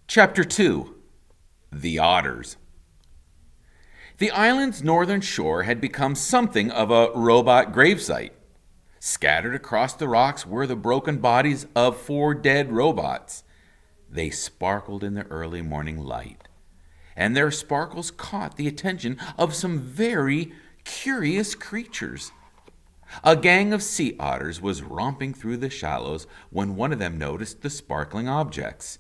Chapter 2. The Otters. The island's northern shore had become something of a robot gravesite. Scattered across the rocks were the broken bodies of 4 dead robots. They sparkled in the early morning light, and their sparkles caught the attention of some very curious creatures. A gang of sea otters was romping through the shallows when one of them noticed the sparkling objects.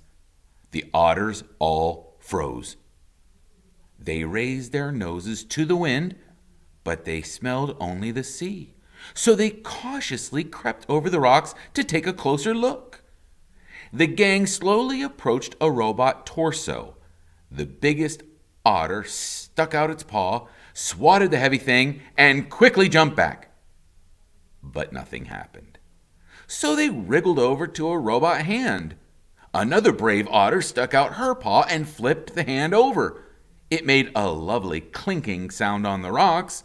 The otters all froze. They raised their noses to the wind, but they smelled only the sea. So they cautiously crept over the rocks to take a closer look. The gang slowly approached a robot torso. The biggest otter stuck out its paw, swatted the heavy thing, and quickly jumped back. But nothing happened. So they wriggled over to a robot hand. Another brave otter stuck out her paw and flipped the hand over. It made a lovely clinking sound on the rocks,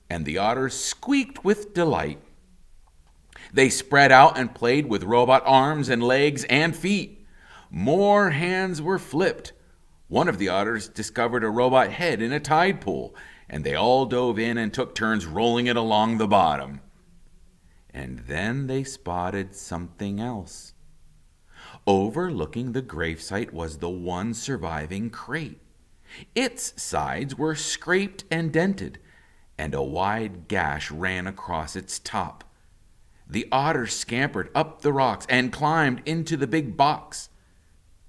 and the otters squeaked with delight. They spread out and played with robot arms and legs and feet. More hands were flipped. One of the otters discovered a robot head in a tide pool, and they all dove in and took turns rolling it along the bottom. And then they spotted something else. Overlooking the gravesite was the one surviving crate. Its sides were scraped and dented, and a wide gash ran across its top. The otter scampered up the rocks and climbed into the big box.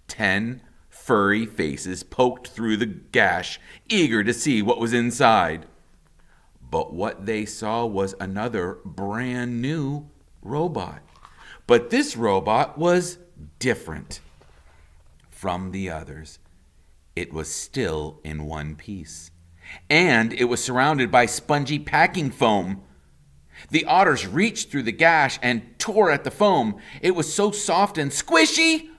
10 furry faces poked through the gash, eager to see what was inside. But what they saw was another brand new robot. But this robot was different from the others. It was still in one piece, and it was surrounded by spongy packing foam. The otters reached through the gash and tore at the foam. It was so soft and squishy.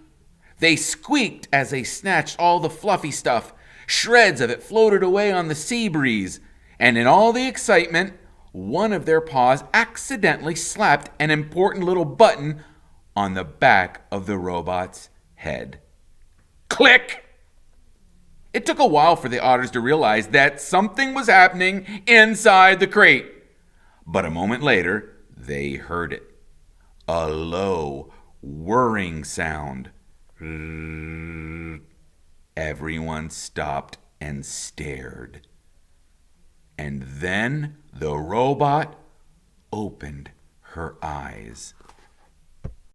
They squeaked as they snatched all the fluffy stuff. Shreds of it floated away on the sea breeze, and in all the excitement, one of their paws accidentally slapped an important little button on the back of the robot's head. Click! It took a while for the otters to realize that something was happening inside the crate. But a moment later, they heard it. A low, whirring sound. Everyone stopped and stared. And then the robot opened her eyes.